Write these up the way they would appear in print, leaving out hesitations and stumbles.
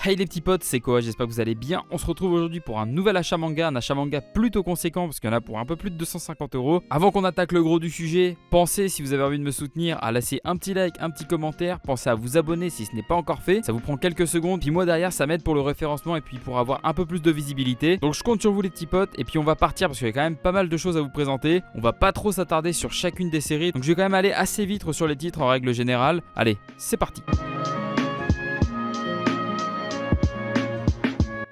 Hey les petits potes, c'est quoi? J'espère que vous allez bien. On se retrouve aujourd'hui pour un nouvel achat manga, un achat manga plutôt conséquent parce qu'il y en a pour un peu plus de 250 €. Avant qu'on attaque le gros du sujet, pensez, si vous avez envie de me soutenir, à laisser un petit like, un petit commentaire. Pensez à vous abonner si ce n'est pas encore fait. Ça vous prend quelques secondes. Puis moi derrière, ça m'aide pour le référencement et puis pour avoir un peu plus de visibilité. Donc je compte sur vous les petits potes et puis on va partir parce qu'il y a quand même pas mal de choses à vous présenter. On va pas trop s'attarder sur chacune des séries. Donc je vais quand même aller assez vite sur les titres en règle générale. Allez, c'est parti.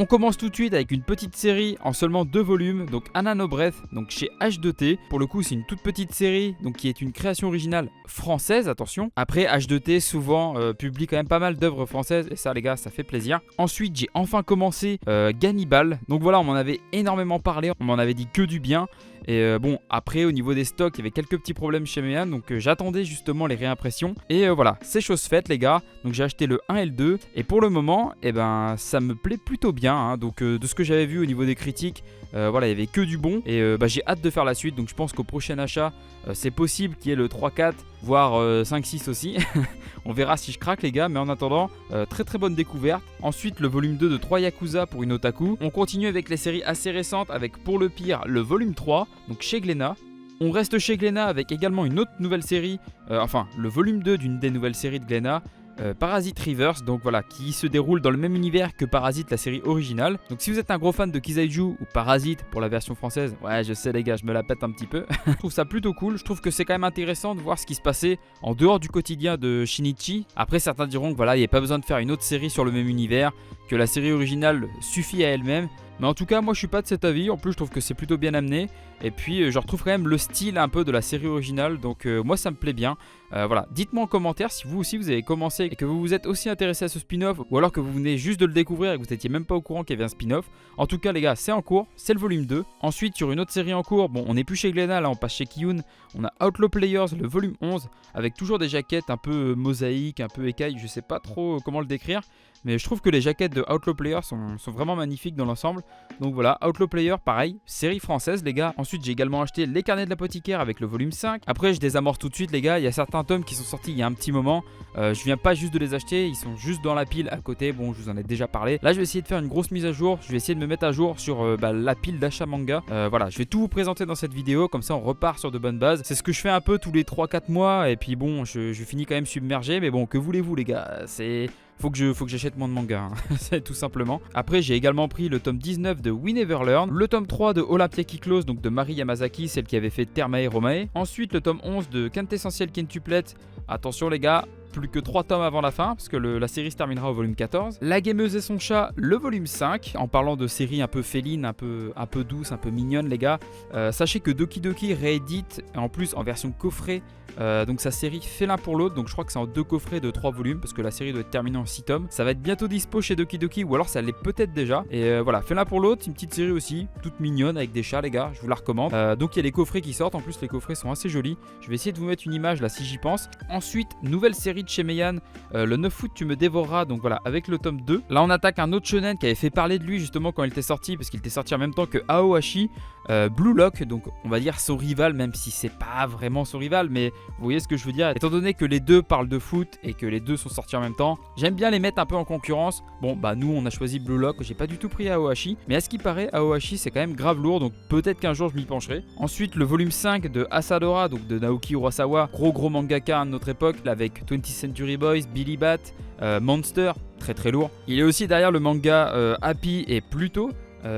On commence tout de suite avec une petite série en seulement 2 volumes, donc Anna No Breath, donc chez H2T. Pour le coup, c'est une toute petite série, donc qui est une création originale française, attention. Après, H2T souvent publie quand même pas mal d'œuvres françaises, et ça les gars, ça fait plaisir. Ensuite, j'ai enfin commencé Gannibal. Donc voilà, on m'en avait énormément parlé, on m'en avait dit que du bien. Et bon, après au niveau des stocks, il y avait quelques petits problèmes chez Meian, donc j'attendais justement les réimpressions. Et voilà, c'est chose faite les gars. Donc j'ai acheté le 1 et le 2. Et pour le moment, eh ben, ça me plaît plutôt bien. Hein. Donc de ce que j'avais vu au niveau des critiques, voilà, il y avait que du bon. Et j'ai hâte de faire la suite. Donc je pense qu'au prochain achat, c'est possible qu'il y ait le 3-4, voire 5-6 aussi. On verra si je craque les gars, mais en attendant, très très bonne découverte. Ensuite, le volume 2 de 3 Yakuza pour une otaku. On continue avec les séries assez récentes avec pour le pire le volume 3, donc chez Glénat. On reste chez Glénat avec également une autre nouvelle série, le volume 2 d'une des nouvelles séries de Glénat. Parasite Reverse, donc voilà, qui se déroule dans le même univers que Parasite, la série originale. Donc si vous êtes un gros fan de Kizaiju ou Parasite pour la version française, ouais je sais les gars, je me la pète un petit peu. Je trouve ça plutôt cool, je trouve que c'est quand même intéressant de voir ce qui se passait en dehors du quotidien de Shinichi. Après certains diront que voilà, il n'y a pas besoin de faire une autre série sur le même univers, que la série originale suffit à elle-même. Mais en tout cas, moi je suis pas de cet avis. En plus, je trouve que c'est plutôt bien amené. Et puis, je retrouve quand même le style un peu de la série originale. Donc, moi ça me plaît bien. Voilà, dites-moi en commentaire si vous aussi vous avez commencé et que vous vous êtes aussi intéressé à ce spin-off. Ou alors que vous venez juste de le découvrir et que vous n'étiez même pas au courant qu'il y avait un spin-off. En tout cas, les gars, c'est en cours. C'est le volume 2. Ensuite, sur une autre série en cours, bon, on n'est plus chez Glénat, là on passe chez Kiyun. On a Outlaw Players, le volume 11. Avec toujours des jaquettes un peu mosaïques, un peu écailles. Je sais pas trop comment le décrire. Mais je trouve que les jaquettes de Outlaw Player sont vraiment magnifiques dans l'ensemble. Donc voilà, Outlaw Player, pareil, série française les gars. Ensuite j'ai également acheté Les Carnets de l'Apothicaire avec le volume 5. Après je désamorce tout de suite les gars, il y a certains tomes qui sont sortis il y a un petit moment. Je viens pas juste de les acheter, ils sont juste dans la pile à côté. Bon, je vous en ai déjà parlé. Là je vais essayer de faire une grosse mise à jour. Je vais essayer de me mettre à jour sur la pile d'achat manga. Voilà, je vais tout vous présenter dans cette vidéo. Comme ça on repart sur de bonnes bases. C'est ce que je fais un peu tous les 3-4 mois. Et puis bon, je finis quand même submergé. Mais bon, que voulez-vous les gars, c'est... Faut que j'achète moins de manga, hein. C'est tout simplement. Après, j'ai également pris le tome 19 de We Never Learn, le tome 3 de Olympia Kiclose, donc de Mari Yamazaki, celle qui avait fait Termae Romae. Ensuite, le tome 11 de Quintessentiel Quintuplet. Attention les gars, plus que 3 tomes avant la fin, parce que la série se terminera au volume 14. La Gameuse et son chat, le volume 5. En parlant de séries un peu félines, un peu douces, un peu mignonnes les gars. Sachez que Doki Doki réédite, en plus en version coffret, donc sa série fait l'un pour l'autre. Donc je crois que c'est en 2 coffrets de 3 volumes, parce que la série doit être terminée en 6 tomes. Ça va être bientôt dispo chez Doki Doki, ou alors ça l'est peut-être déjà. Et voilà, fait l'un pour l'autre, une petite série aussi, toute mignonne avec des chats les gars, je vous la recommande. Donc il y a les coffrets qui sortent, en plus les coffrets sont assez jolis. Je vais essayer de vous mettre une image là si j'y pense. Ensuite, nouvelle série de chez Meian, le 9 août tu me dévoreras, donc voilà, avec le tome 2. Là on attaque un autre shonen qui avait fait parler de lui justement quand il était sorti, parce qu'il était sorti en même temps que Aohashi, Blue Lock, donc on va dire son rival, même si c'est pas vraiment son rival, mais vous voyez ce que je veux dire. Étant donné que les deux parlent de foot et que les deux sont sortis en même temps, j'aime bien les mettre un peu en concurrence. Bon bah nous on a choisi Blue Lock, j'ai pas du tout pris Aohashi, mais à ce qui paraît Aohashi c'est quand même grave lourd, donc peut-être qu'un jour je m'y pencherai. Ensuite le volume 5 de Asadora, donc de Naoki Urasawa, gros mangaka de notre époque, avec 20th Century Boys, Billy Bat, Monster, très très lourd. Il est aussi derrière le manga Happy et Pluto.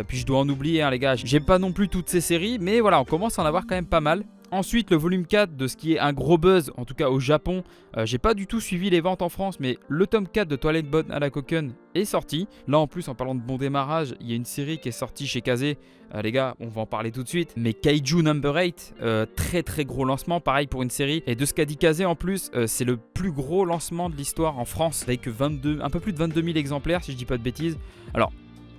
Puis je dois en oublier hein, les gars, j'aime pas non plus toutes ces séries, mais voilà, on commence à en avoir quand même pas mal. Ensuite le volume 4 de ce qui est un gros buzz, en tout cas au Japon. J'ai pas du tout suivi les ventes en France, mais le tome 4 de Twilight Bone à la Cocoon est sorti. Là en plus, en parlant de bon démarrage, il y a une série qui est sortie chez Kazé. Les gars, on va en parler tout de suite. Mais Kaiju Number 8, très gros lancement, pareil pour une série. Et de ce qu'a dit Kazé en plus, c'est le plus gros lancement de l'histoire en France, avec un peu plus de 22 000 exemplaires si je dis pas de bêtises. Alors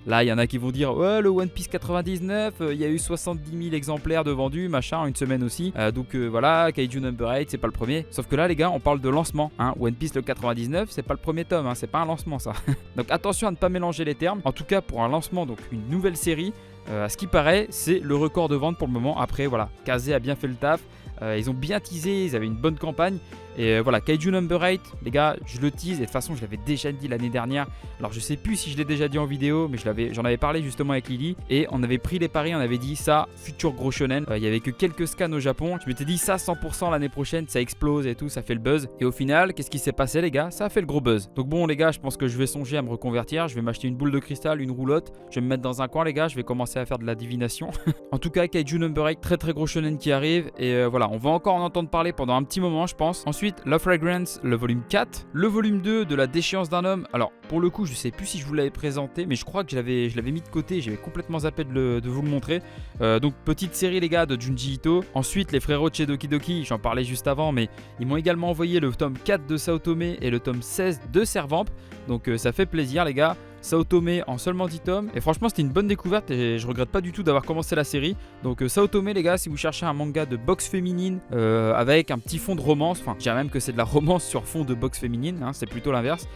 là, il y en a qui vont dire ouais, le One Piece 99, il y a eu 70 000 exemplaires de vendus, machin, en une semaine aussi. Donc voilà, Kaiju Number 8, c'est pas le premier. Sauf que là, les gars, on parle de lancement. Hein. One Piece le 99, c'est pas le premier tome, hein, c'est pas un lancement ça. Donc attention à ne pas mélanger les termes. En tout cas, pour un lancement, donc une nouvelle série, à ce qui paraît, c'est le record de vente pour le moment. Après, voilà, Kazé a bien fait le taf. Ils ont bien teasé, ils avaient une bonne campagne. Et voilà, Kaiju Number 8, les gars, je le tease. Et de toute façon, je l'avais déjà dit l'année dernière. Alors, je sais plus si je l'ai déjà dit en vidéo, mais j'en avais parlé justement avec Lily. Et on avait pris les paris, on avait dit ça, futur gros shonen. Il y avait que quelques scans au Japon. Je m'étais dit ça, 100% l'année prochaine, ça explose et tout, ça fait le buzz. Et au final, qu'est-ce qui s'est passé, les gars? Ça a fait le gros buzz. Donc bon, les gars, je pense que je vais songer à me reconvertir. Je vais m'acheter une boule de cristal, une roulotte. Je vais me mettre dans un coin, les gars. Je vais commencer à faire de la divination. En tout cas, Kaiju Number 8, très très gros shonen qui arrive. Et voilà, on va encore en entendre parler pendant un petit moment, je pense. Ensuite, Love Fragrance, le volume 4. Le volume 2 de La déchéance d'un homme. Alors, pour le coup, je sais plus si je vous l'avais présenté, mais je crois que je l'avais mis de côté. J'avais complètement zappé de vous le montrer. Donc, petite série, les gars, de Junji Ito. Ensuite, les frérots de chez Doki Doki, j'en parlais juste avant, mais ils m'ont également envoyé le tome 4 de Saotome et le tome 16 de Servamp. Donc, ça fait plaisir, les gars. Saotome en seulement 10 tomes. Et franchement, c'était une bonne découverte et je regrette pas du tout d'avoir commencé la série. Donc, Saotome, les gars, si vous cherchez un manga de boxe féminine avec un petit fond de romance, enfin, je dirais même que c'est de la romance sur fond de boxe féminine, hein, c'est plutôt l'inverse.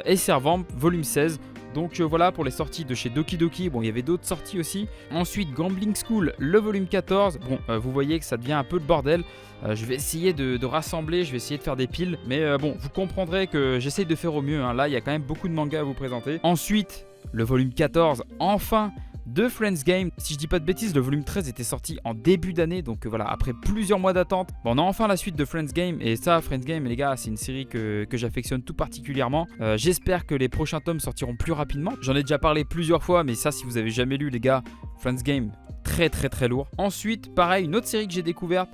Et Servamp, volume 16. Donc voilà pour les sorties de chez Doki Doki. Bon, il y avait d'autres sorties aussi. Ensuite, Gambling School, le volume 14. Bon, vous voyez que ça devient un peu le bordel. Je vais essayer de rassembler, je vais essayer de faire des piles. Mais bon, vous comprendrez que j'essaye de faire au mieux. Hein. Là, il y a quand même beaucoup de mangas à vous présenter. Ensuite, le volume 14, enfin, de Friends Game. Si je dis pas de bêtises, le volume 13 était sorti en début d'année. Donc voilà, après plusieurs mois d'attente, bon, on a enfin la suite de Friends Game. Et ça, Friends Game, les gars, c'est une série que j'affectionne tout particulièrement. J'espère que les prochains tomes sortiront plus rapidement. J'en ai déjà parlé plusieurs fois, mais ça, si vous avez jamais lu, les gars, Friends Game, très très très lourd. Ensuite, pareil, une autre série que j'ai découverte,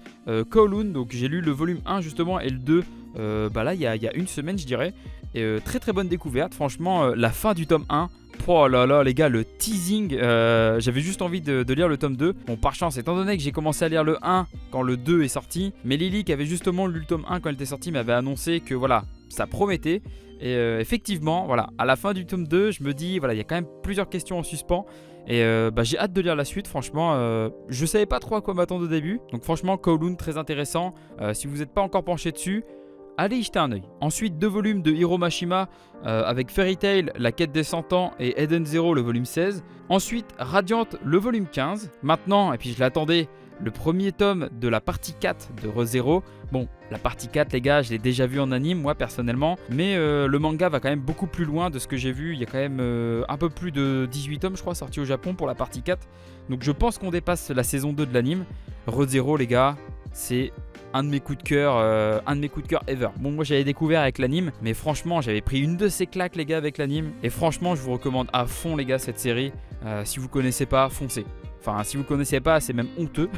Kowloon. Donc j'ai lu le volume 1 justement et le 2 là il y a une semaine, je dirais. Et très très bonne découverte. Franchement, la fin du tome 1. Oh là là, les gars, le teasing, j'avais juste envie de lire le tome 2. Bon, par chance, étant donné que j'ai commencé à lire le 1 quand le 2 est sorti, mais Lily, qui avait justement lu le tome 1 quand elle était sortie, m'avait annoncé que voilà, ça promettait. Et effectivement, voilà, à la fin du tome 2, je me dis, voilà, il y a quand même plusieurs questions en suspens. Et j'ai hâte de lire la suite, franchement. Je savais pas trop à quoi m'attendre au début. Donc, franchement, Kowloon, très intéressant. Si vous n'êtes pas encore penché dessus, allez y jeter un oeil. Ensuite, 2 volumes de Hiro Mashima avec Fairy Tail, La quête des 100 ans et Eden Zero, le volume 16. Ensuite, Radiant, le volume 15. Maintenant, et puis je l'attendais, le premier tome de la partie 4 de ReZero. Bon, la partie 4, les gars, je l'ai déjà vu en anime, moi personnellement. Mais le manga va quand même beaucoup plus loin de ce que j'ai vu. Il y a quand même un peu plus de 18 tomes, je crois, sortis au Japon pour la partie 4. Donc je pense qu'on dépasse la saison 2 de l'anime. ReZero, les gars, c'est un de mes coups de cœur ever. Bon, moi j'avais découvert avec l'anime, mais franchement j'avais pris une de ces claques, les gars, avec l'anime. Et franchement, je vous recommande à fond, les gars, cette série. Si vous connaissez pas, foncez. Enfin, si vous connaissez pas, c'est même honteux.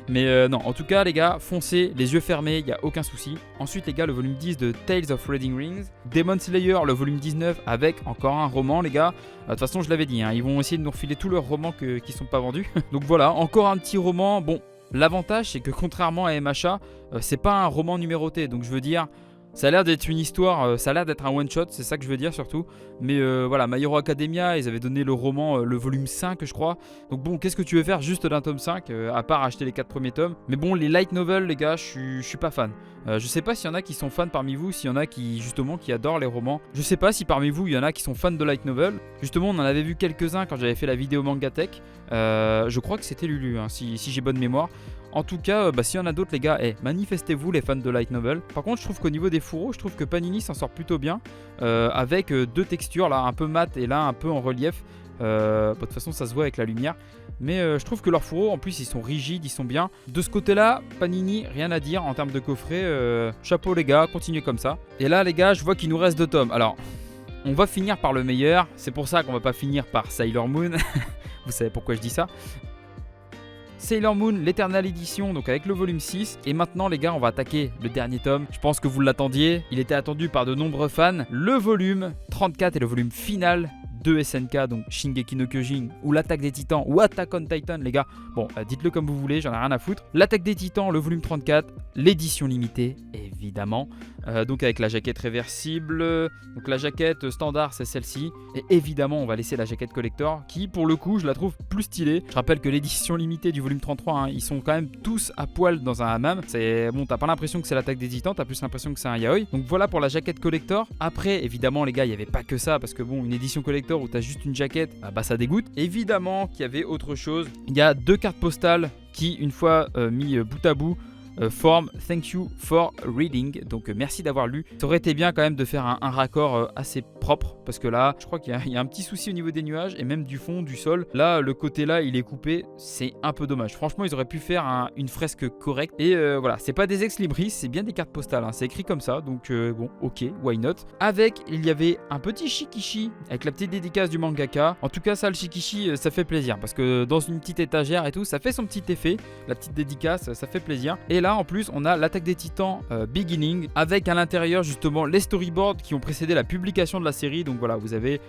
Mais non, en tout cas, les gars, foncez, les yeux fermés, il n'y a aucun souci. Ensuite, les gars, le volume 10 de Tales of Reading Rings. Demon Slayer, le volume 19, avec encore un roman, les gars. De toute façon, je l'avais dit, hein, ils vont essayer de nous refiler tous leurs romans qui sont pas vendus. Donc voilà, encore un petit roman. Bon, l'avantage, c'est que contrairement à MHA, c'est pas un roman numéroté. Donc je veux dire, ça a l'air d'être une histoire, ça a l'air d'être un one-shot, c'est ça que je veux dire surtout. Mais voilà, My Hero Academia, ils avaient donné le roman, le volume 5, je crois. Donc bon, qu'est-ce que tu veux faire juste d'un tome 5, à part acheter les 4 premiers tomes. Mais bon, les light novels, les gars, je suis pas fan. Je sais pas s'il y en a qui sont fans parmi vous, s'il y en a qui adorent les romans. Je sais pas si parmi vous, il y en a qui sont fans de light novel. Justement, on en avait vu quelques-uns quand j'avais fait la vidéo Manga Tech. Je crois que c'était Lulu, hein, si j'ai bonne mémoire. En tout cas, s'il y en a d'autres, les gars, manifestez-vous, les fans de light novel. Par contre, je trouve qu'au niveau des fourreaux, je trouve que Panini s'en sort plutôt bien. Avec 2 textures, là, un peu mat et là, un peu en relief. De toute façon, ça se voit avec la lumière. Mais je trouve que leurs fourreaux, en plus, ils sont rigides, ils sont bien. De ce côté-là, Panini, rien à dire en termes de coffret. Chapeau, les gars, continuez comme ça. Et là, les gars, je vois qu'il nous reste 2 tomes. Alors, on va finir par le meilleur. C'est pour ça qu'on va pas finir par Sailor Moon. Vous savez pourquoi je dis ça. Sailor Moon, l'éternelle édition, donc avec le volume 6. Et maintenant, les gars, on va attaquer le dernier tome. Je pense que vous l'attendiez. Il était attendu par de nombreux fans. Le volume 34 est le volume final de SNK, donc Shingeki no Kyojin, ou l'Attaque des Titans, ou Attack on Titan, les gars. Bon, dites-le comme vous voulez, j'en ai rien à foutre. L'Attaque des Titans, le volume 34, l'édition limitée, évidemment. Donc avec la jaquette réversible. Donc la jaquette standard, c'est celle-ci. Et évidemment, on va laisser la jaquette collector, qui, pour le coup, je la trouve plus stylée. Je rappelle que l'édition limitée du volume 33, hein, ils sont quand même tous à poil dans un hammam. C'est bon, t'as pas l'impression que c'est l'Attaque des Titans, t'as plus l'impression que c'est un yaoi. Donc voilà pour la jaquette collector. Après, évidemment, les gars, il n'y avait pas que ça, parce que bon, une édition collector où t'as juste une jaquette, bah ça dégoûte. Évidemment qu'il y avait autre chose. Il y a 2 cartes postales qui, une fois mis bout à bout, form thank you for reading. Donc merci d'avoir lu. Ça aurait été bien quand même de faire un raccord assez propre parce que là je crois qu'il y a un petit souci au niveau des nuages et même du fond, du sol. Là le côté là il est coupé, c'est un peu dommage. Franchement ils auraient pu faire une fresque correcte. Et voilà, c'est pas des ex-libris, c'est bien des cartes postales, hein. C'est écrit comme ça, donc bon, ok, why not. Avec, il y avait un petit shikishi avec la petite dédicace du mangaka. En tout cas ça, le shikishi, ça fait plaisir parce que dans une petite étagère et tout, ça fait son petit effet. La petite dédicace, ça fait plaisir. Et là en plus on a l'attaque des titans beginning avec à l'intérieur justement les storyboards qui ont précédé la publication de la série. Donc voilà, vous avez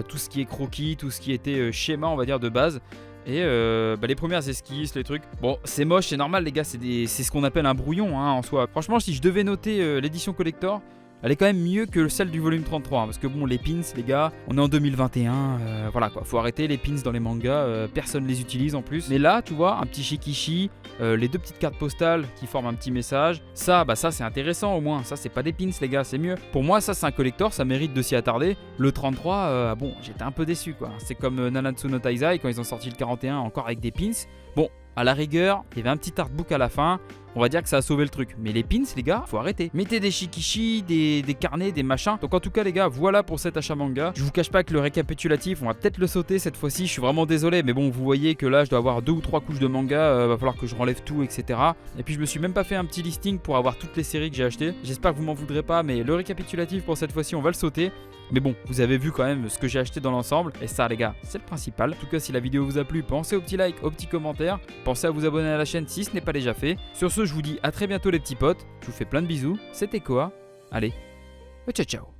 tout ce qui est croquis, tout ce qui était schéma on va dire de base. Et les premières esquisses, les trucs. Bon, c'est moche, c'est normal les gars, c'est ce qu'on appelle un brouillon hein, en soi. Franchement, si je devais noter l'édition collector, elle est quand même mieux que celle du volume 33 hein, parce que bon, les pins les gars, on est en 2021, voilà quoi, faut arrêter les pins dans les mangas, personne les utilise en plus. Mais là tu vois, un petit shikishi, les deux petites cartes postales qui forment un petit message, ça ça c'est intéressant au moins, ça c'est pas des pins les gars, c'est mieux. Pour moi ça c'est un collector, ça mérite de s'y attarder. Le 33, bon j'étais un peu déçu quoi, c'est comme Nanatsu no Taizai quand ils ont sorti le 41 encore avec des pins. Bon, à la rigueur, il y avait un petit artbook à la fin. On va dire que ça a sauvé le truc. Mais les pins, les gars, faut arrêter. Mettez des shikishi, des carnets, des machins. Donc en tout cas, les gars, voilà pour cet achat manga. Je vous cache pas que le récapitulatif, on va peut-être le sauter cette fois-ci. Je suis vraiment désolé. Mais bon, vous voyez que là, je dois avoir 2 ou 3 couches de manga. Va falloir que je relève tout, etc. Et puis je me suis même pas fait un petit listing pour avoir toutes les séries que j'ai achetées. J'espère que vous m'en voudrez pas. Mais le récapitulatif pour cette fois-ci, on va le sauter. Mais bon, vous avez vu quand même ce que j'ai acheté dans l'ensemble. Et ça, les gars, c'est le principal. En tout cas, si la vidéo vous a plu, pensez au petit like, au petit commentaire. Pensez à vous abonner à la chaîne si ce n'est pas déjà fait. Sur ce, je vous dis à très bientôt les petits potes. Je vous fais plein de bisous. C'était Koa. Allez, ciao ciao.